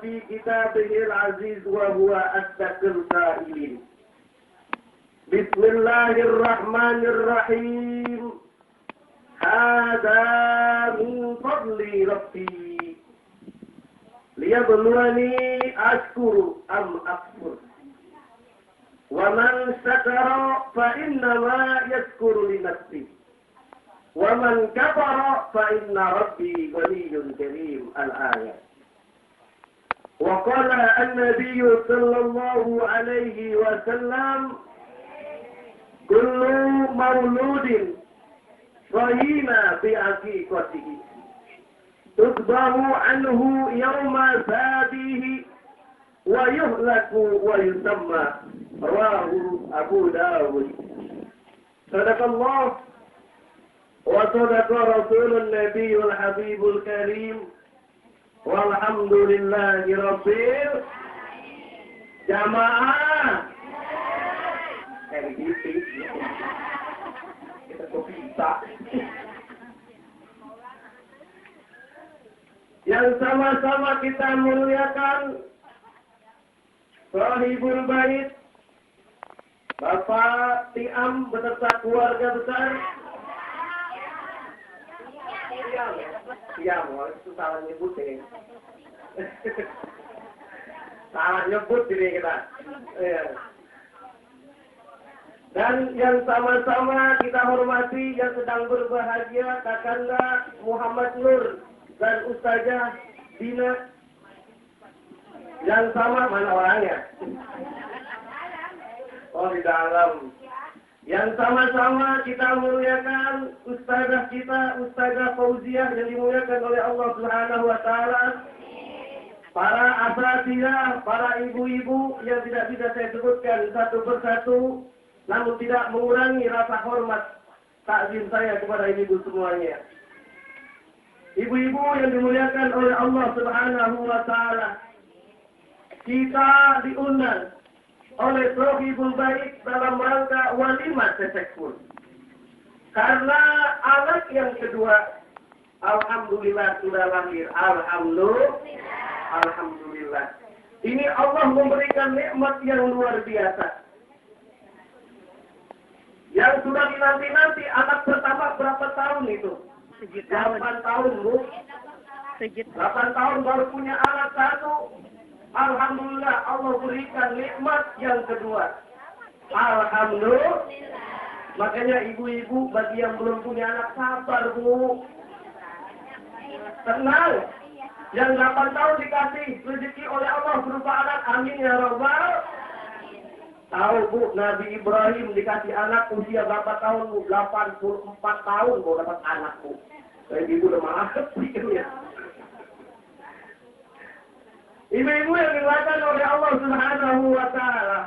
في كتابه العزيز وهو أصدق القائلين. بسم الله الرحمن الرحيم. هذا من فضل ربي ليبلوني أشكر أم أكفر ومن شكر فإنما يشكر لنفسه ومن كفر فإن ربي غني كريم. الآية. وقال النبي صلى الله عليه وسلم: كل مولود صهين بعقيقته تذبح عنه يوم زاديه ويهلك ويسمى. رواه أبو داود. صدق الله وصدق رسول النبي الحبيب الكريم والحمد لله رب jamaah. Kita kok bisa. Yang sama-sama kita muliakan Shahibul Bait Bapak Tiam beserta keluarga besar. Tiam, itu salah nyebut ini. Salah nyebut ini kita. Dan yang sama-sama kita hormati yang sedang berbahagia Kakanda Muhammad Nur dan Ustazah Dina. Yang sama mana orangnya? Oh, di dalam. Yang sama-sama kita muliakan Ustazah kita, Ustazah Fauziah yang dimuliakan oleh Allah Subhanahu wa Ta'ala. Para asatidz, para ibu-ibu yang tidak bisa saya sebutkan satu persatu, namun tidak mengurangi rasa hormat takzim saya kepada ibu semuanya. Ibu-ibu yang dimuliakan oleh Allah Subhanahu wa Ta'ala. Kita diundang oleh Shahibul Bait dalam rangka walimah tetekfur. Karena anak yang kedua, alhamdulillah sudah lahir. Alhamdulillah. Ini Allah memberikan nikmat yang luar biasa. Yang sudah dinanti-nanti anak pertama berapa tahun itu? 8 tahun, Bu. 8 tahun baru punya anak satu. Alhamdulillah Allah berikan nikmat yang kedua. Alhamdulillah. Makanya ibu-ibu bagi yang belum punya anak sabar, Bu. Tenang. Yang 8 tahun dikasih rezeki oleh Allah berupa anak. Amin ya Rabbal. Tahu, Bu, Nabi Ibrahim dikasih anak usia berapa tahun, Bu? 84 tahun baru dapat anak, Bu. Saya ibu udah malah pikirnya. Ibu-ibu yang dimuliakan oleh Allah Subhanahu wa Ta'ala.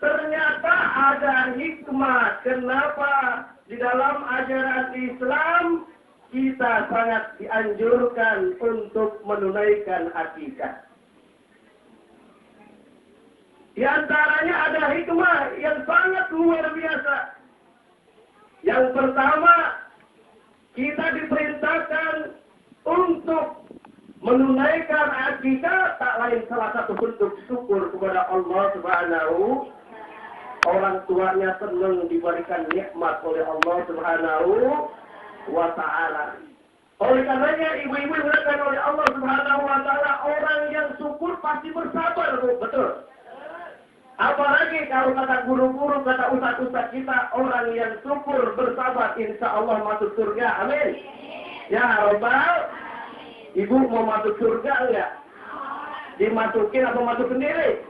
Ternyata ada hikmah kenapa di dalam ajaran Islam kita sangat dianjurkan untuk menunaikan akikah. Di antaranya ada hikmah yang sangat luar biasa. Yang pertama, kita diperintahkan untuk menunaikan akikah tak lain salah satu bentuk syukur kepada Allah Subhanahu. Orang tuanya senang diberikan nikmat oleh Allah Subhanahu wa Ta'ala. Oleh karenanya ibu-ibu diberikan oleh Allah Subhanahu wa Ta'ala, orang yang syukur pasti bersabar, Bu. Betul. Apalagi kalau kata guru-guru, kata ustaz-ustaz kita, orang yang syukur bersabar insya Allah masuk surga. Amin. Ya Rabbal. Ibu mau masuk surga enggak? Dimasukin atau masuk sendiri?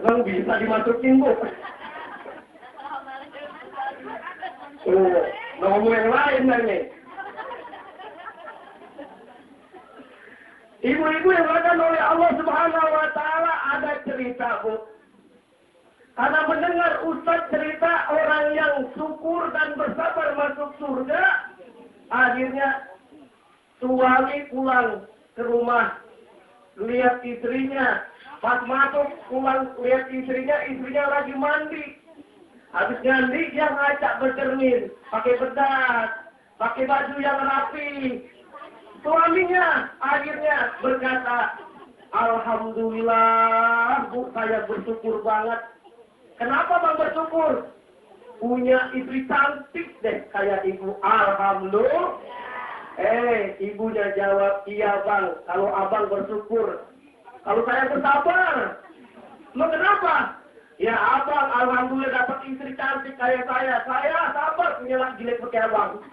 Emang bisa dimasukin, Bu? Ngomong yang lain nih. Ibu-ibu yang dimuliakan oleh Allah Subhanahu wa Ta'ala, ada cerita, Bu. Karena mendengar Ustaz cerita orang yang syukur dan bersabar masuk surga, akhirnya suami pulang ke rumah, lihat istrinya, pas masuk pulang lihat istrinya lagi mandi. Habis mandi dia ngacak bercermin, pakai bedak. pakai baju yang rapi. Suaminya akhirnya berkata, Alhamdulillah, Bu, saya bersyukur banget. Kenapa Bang bersyukur? Punya istri cantik deh kayak ibu. Alhamdulillah. Ibunya jawab, iya Bang, kalau abang bersyukur. Kalau saya bersabar. Lo kenapa? Ya abang, alhamdulillah dapat istri cantik kayak saya. Saya sabar punya laki jelek seperti abang.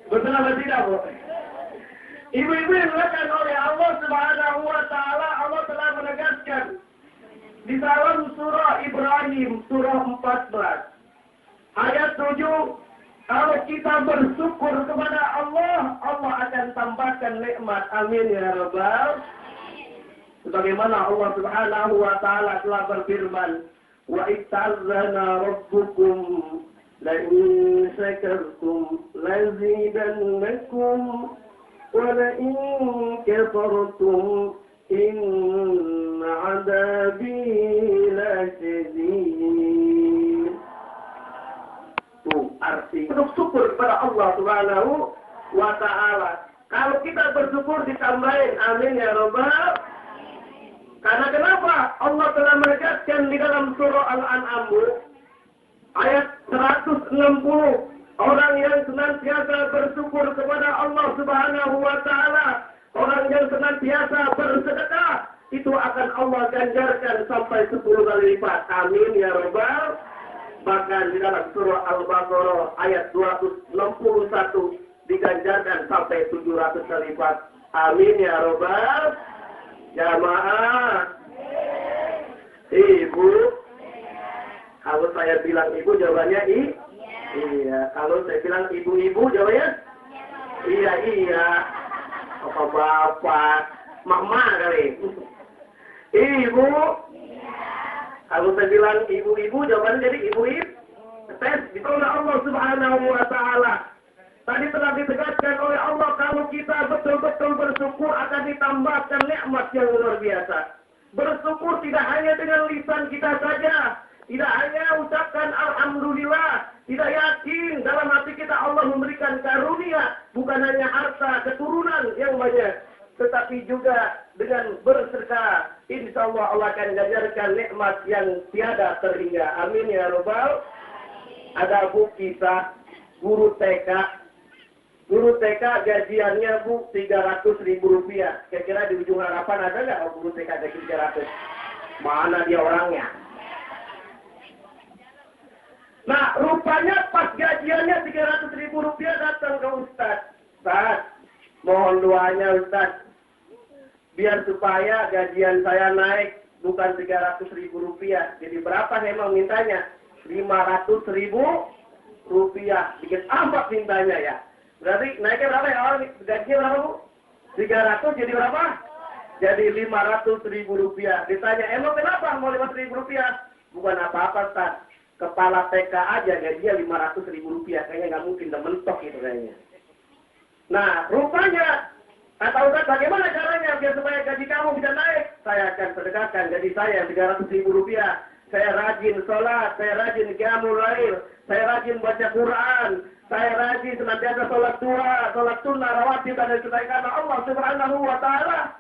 Betul atau tidak, Bu? Ibu-ibu yang dimuliakan oleh Allah Subhanahu wa Ta'ala, Allah telah menegaskan di dalam surah Ibrahim, surah 14, ayat 7, kalau kita bersyukur kepada Allah, Allah akan tambahkan nikmat. Amin ya Rabbal. Sebagaimana Allah Subhanahu wa Ta'ala telah berfirman, wa itta'adzana rabbukum la'in syakartum lazidannakum wa la'in kafartum inna 'adabi lasyadid. Tuh arti bersyukur kepada Allah Subhanahu wa Ta'ala. Kalau kita bersyukur ditambahin, amin ya Rabbal. Karena kenapa? Allah telah menegaskan di dalam surah Al-An'am ayat 160, orang yang senantiasa bersyukur kepada Allah Subhanahu wa Ta'ala, orang yang senantiasa bersedekah, itu akan Allah ganjarkan sampai 10 kali lipat. Amin ya Rabbal. Bahkan di dalam surah Al-Baqarah ayat 261 diganjarkan sampai 700 kali lipat. Amin ya Rabbal. Jamaah. Ibu. Kalau saya bilang ibu jawabannya iya. Kalau saya bilang ibu-ibu jawabannya iya. Apa bapak, mama kali. Ibu. Kalau saya bilang ibu-ibu jawabannya jadi ibu-ibu. Tes ditolak Allah Subhanahu wa Ta'ala. Tadi telah ditegaskan oleh Allah, kalau kita betul-betul bersyukur akan ditambahkan nikmat yang luar biasa. Bersyukur tidak hanya dengan lisan kita saja, tidak hanya ucapkan Alhamdulillah, tidak yakin dalam hati kita Allah memberikan karunia, bukan hanya harta, keturunan yang banyak, tetapi juga dengan bersedekah. Insya Allah Allah akan ganjarkan nikmat yang tiada terhingga. Amin ya Rabbal. Ada Bu kisah guru TK. Guru TK gajiannya Bu 300.000 rupiah. Kira-kira di ujung harapan ada nggak guru TK gaji 300? Mana dia orangnya? Nah, rupanya pas gajiannya 300.000 rupiah datang ke Ustaz. Ustaz, mohon doanya Ustaz. Biar supaya gajian saya naik bukan 300.000 rupiah. Jadi berapa memang mintanya? 500.000 rupiah. Bikin apa mintanya ya? Berarti naiknya berapa ya orang? Gajinya berapa Bu? 300 jadi berapa? Jadi 500.000 rupiah. Ditanya, emang kenapa mau 500.000 rupiah? Bukan apa-apa Ustaz. Kepala TK aja gajinya 500.000 rupiah. Kayaknya nggak mungkin, udah mentok itu kayaknya. Nah, rupanya, kata Ustaz, bagaimana caranya biar supaya gaji kamu bisa naik? Saya akan sedekahkan gaji saya 300.000 rupiah. Saya rajin sholat, saya rajin qiyamul lail, saya rajin baca Quran, saya rajin senantiasa sholat duha, sholat sunnah, rawatib, dan lain karena Allah Subhanahu wa Ta'ala.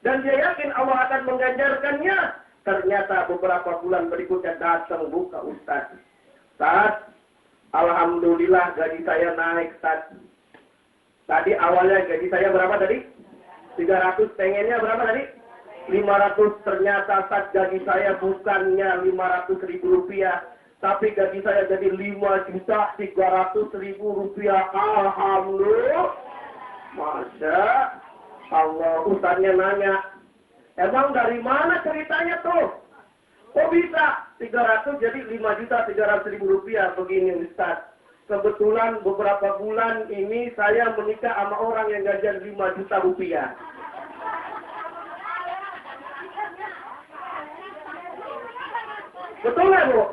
Dan dia yakin Allah akan mengganjarkannya. Ternyata beberapa bulan berikutnya datang buka Ustaz. Ustaz, alhamdulillah gaji saya naik Ustaz. Tadi awalnya gaji saya berapa tadi? 300, pengennya berapa tadi? 500, ternyata Ustaz gaji saya bukannya 500.000 rupiah. Tapi gaji saya jadi 5.300.000 rupiah. Alhamdulillah. Masya Allah. Ustaznya nanya, emang dari mana ceritanya tuh? Kok bisa 300 jadi 5.300.000 rupiah? Begini Ustaz. Kebetulan beberapa bulan ini saya menikah sama orang yang gajian 5 juta rupiah. Betul nggak Bu?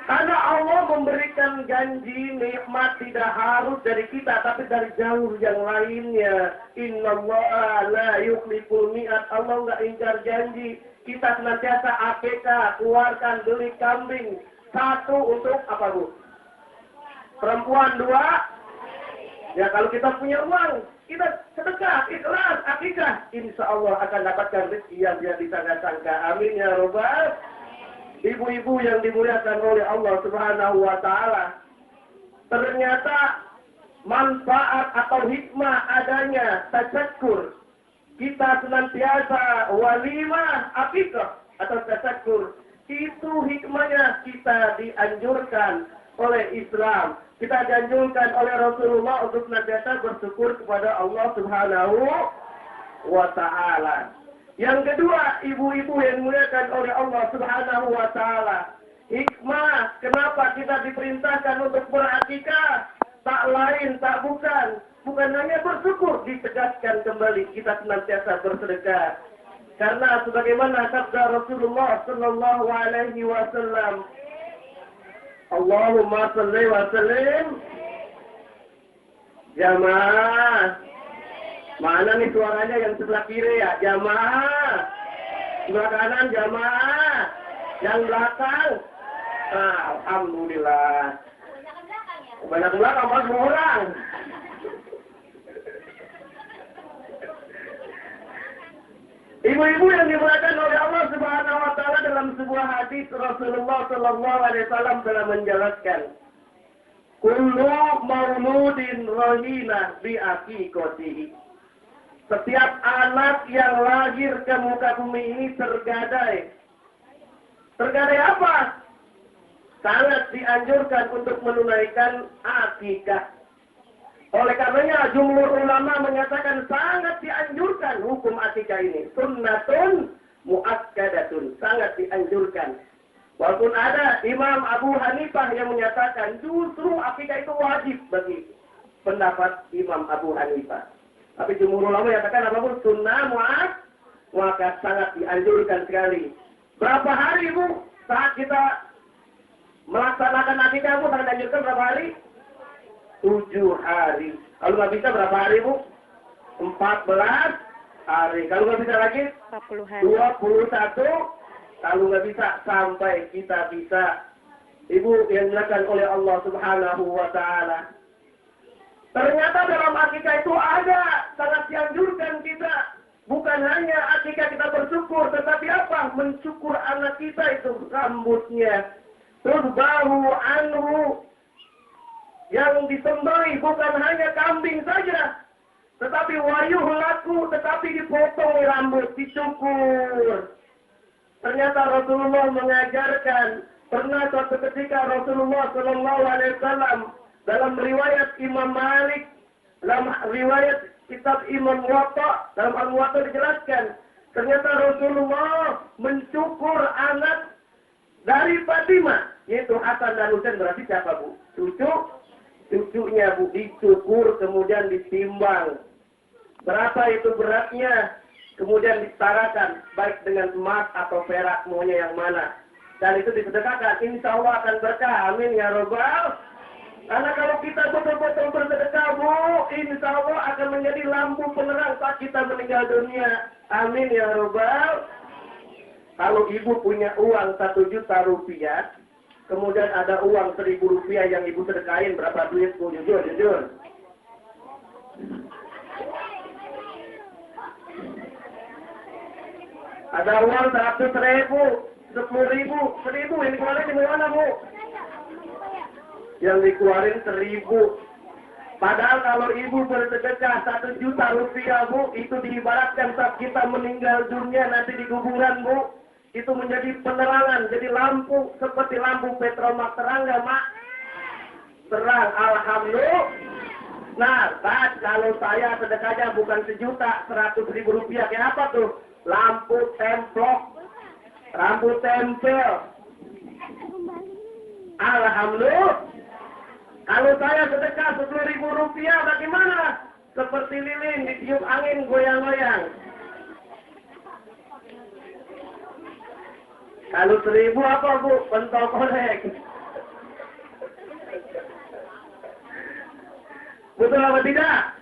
Karena Allah memberikan janji nikmat tidak harus dari kita, tapi dari jauh yang lainnya. Innallaha la yukhliful mi'ad. Allah nggak ingkar janji. Kita senantiasa APK, keluarkan beli kambing. Satu untuk apa Bu? Perempuan 2. Ya kalau kita punya uang, kita sedekah, ikhlas, akikah, insya Allah akan dapatkan rezeki yang dia disangka-sangka. Amin ya robbal. Ibu-ibu yang dimuliakan oleh Allah Subhanahu wa Ta'ala, ternyata manfaat atau hikmah adanya tazakkur. Kita senantiasa walimah akikah atau tazakkur. Itu hikmahnya kita dianjurkan oleh Islam. Kita dianjurkan oleh Rasulullah untuk senantiasa bersyukur kepada Allah Subhanahu wa Ta'ala. Yang kedua, ibu-ibu yang dimuliakan oleh Allah Subhanahu wa Ta'ala, hikmah kenapa kita diperintahkan untuk berakikah, tak lain tak bukan hanya bersyukur, ditegaskan kembali kita senantiasa bersedekah. Karena sebagaimana sabda Rasulullah sallallahu alaihi wasallam, Allahumma salli wa sallim. Jamaah. Mana nih suaranya yang sebelah kiri ya? Jamaah. Sebelah kanan jamaah. Yang belakang. Alhamdulillah. Banyak belakang mas orang. Ibu-ibu yang dimuliakan oleh Allah Subhanahu wa Ta'ala, dalam sebuah hadis Rasulullah sallallahu alaihi wasallam telah menjelaskan, kullu mauludin rahina bi aqiqatihi. Setiap anak yang lahir ke muka bumi ini tergadai. Tergadai apa? Sangat dianjurkan untuk menunaikan akikah. Oleh karenanya jumhur ulama menyatakan sangat dianjurkan hukum akikah ini. Sunnatun muakkadatun. Sangat dianjurkan. Walaupun ada Imam Abu Hanifah yang menyatakan justru akikah itu wajib bagi pendapat Imam Abu Hanifah. Tapi jumhur ulama menyatakan apapun sunnah muakkad, sangat dianjurkan sekali. Berapa hari Bu saat kita melaksanakan akikah Bu sangat dianjurkan berapa hari? 7 hari. Kalau nggak bisa berapa hari Bu? 14 hari. Kalau nggak bisa lagi 40 hari. 21. Kalau nggak bisa sampai kita bisa. Ibu yang dilakukan oleh Allah Subhanahu wa Ta'ala. Ternyata dalam akikah itu ada sangat dianjurkan kita. Bukan hanya akikah kita bersyukur, tetapi apa? Mensyukur anak kita itu rambutnya. Terus bahu anhu. Yang disembelih bukan hanya kambing saja, tetapi wayuh laku, tetapi dipotong rambut, dicukur. Ternyata Rasulullah mengajarkan, pernah suatu ketika Rasulullah Sallallahu Alaihi Wasallam dalam riwayat Imam Malik, dalam riwayat kitab Imam Muwatta, dalam Al-Muwatta dijelaskan, ternyata Rasulullah mencukur anak dari Fatimah, yaitu Hasan dan Husain. Berarti siapa Bu? Cucunya Bu, dicukur kemudian ditimbang. Berapa itu beratnya? Kemudian disetarakan baik dengan emas atau perak, maunya yang mana. Dan itu disedekahkan, insya Allah akan berkah. Amin ya robbal. Karena kalau kita betul-betul bersedekah Bu, insya Allah akan menjadi lampu penerang saat kita meninggal dunia. Amin ya robbal. Kalau ibu punya uang 1 juta rupiah, kemudian ada uang 1.000 rupiah yang ibu sedekahin, berapa duit Bu? Jujur. Ada uang 100.000, 10.000, 1.000, yang dikeluarin di mana Bu? Yang dikeluarin 1.000. Padahal kalau ibu bersedekah 1 juta rupiah Bu, itu diibaratkan saat kita meninggal dunia nanti di kuburan Bu. Itu menjadi penerangan, jadi lampu, seperti lampu petromak. Terang nggak Mak? Terang, alhamdulillah. Nah, kalau saya sedekahnya bukan 1 juta, 100.000 rupiah, kayak apa tuh? Lampu templok, rambut tempel. Alhamdulillah. Kalau saya sedekah 10.000 rupiah, bagaimana? Seperti lilin, ditiup angin, goyang-goyang. Kalau 1.000 apa Bu? Pentol korek. Betul apa tidak?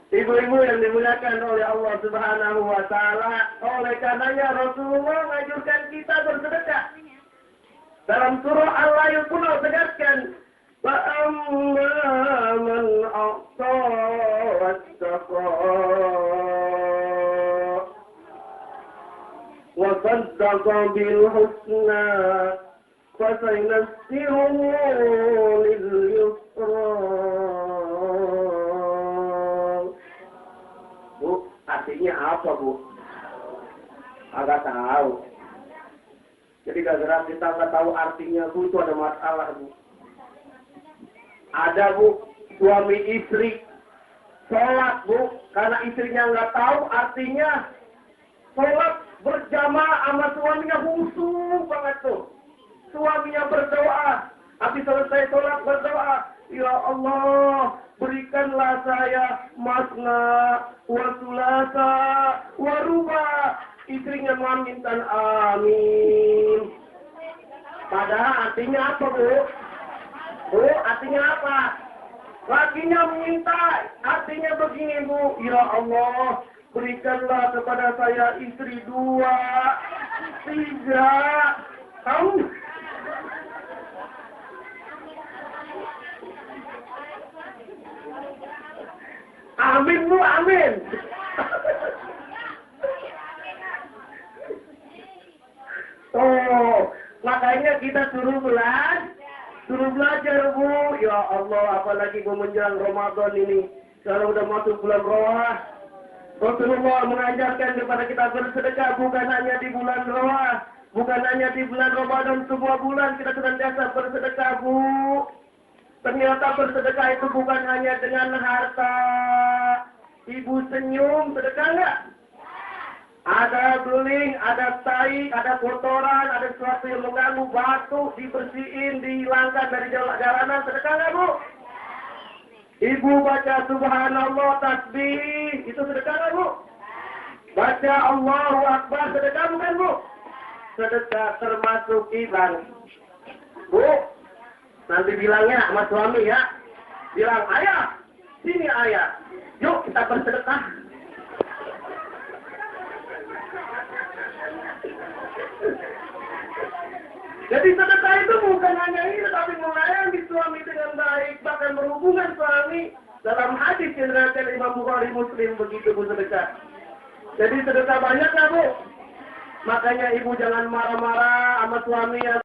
Ibu-ibu yang dimuliakan oleh Allah Subhanahu wa Ta'ala, oleh karenanya Rasulullah menganjurkan kita bersedekah. Dalam surah Al-Lail pun tegaskan, sabaka bil husna fasainassiruhu lil yusra. Bu, artinya apa, Bu? Agak tahu. Jadi gara-gara kita nggak tahu artinya, Bu, itu ada masalah, Bu. Ada, Bu, suami istri sholat, Bu, karena istrinya nggak tahu artinya. Sholat berjamaah sama suaminya khusyuk banget tuh. Suaminya berdoa, habis selesai sholat berdoa, ya Allah, berikanlah saya masna wa sulasa wa ruba. Istrinya meminta amin. Padahal artinya apa, Bu? Bu, artinya apa? Lakinya meminta, artinya begini, Bu. Ya Allah, berikanlah kepada saya istri 2, 3. Kamu? Amin, Bu, amin. Oh, makanya kita suruh belajar, Bu. Ya Allah, apalagi mau menjelang Ramadan ini. Kalau udah masuk bulan Rawah, Rasulullah mengajarkan kepada kita bersedekah bukan hanya di bulan Rawah, bukan hanya di bulan Ramadan, semua bulan kita senantiasa bersedekah, Bu. Ternyata bersedekah itu bukan hanya dengan harta. Ibu senyum, sedekah enggak? Ada beling, ada tai, ada kotoran, ada sesuatu yang mengganggu, batu, dibersihin, dihilangkan dari jalanan, sedekah nggak, Bu? Ibu baca subhanallah, tasbih, itu sedekah nggak, Bu? Baca Allahu Akbar, sedekah bukan, Bu? Sedekah termasuk iban. Bu, nanti bilangnya sama suami ya. Bilang, ayah, sini ayah, yuk kita bersedekah. Jadi sedekah itu bukan hanya ini, tetapi melayani suami dengan baik, bahkan berhubungan suami. Dalam hadis yang diriwayatkan Imam Bukhari Muslim begitu, Bu, sedekah. Jadi sedekah banyak lah, Bu. Makanya ibu jangan marah-marah sama suami ya.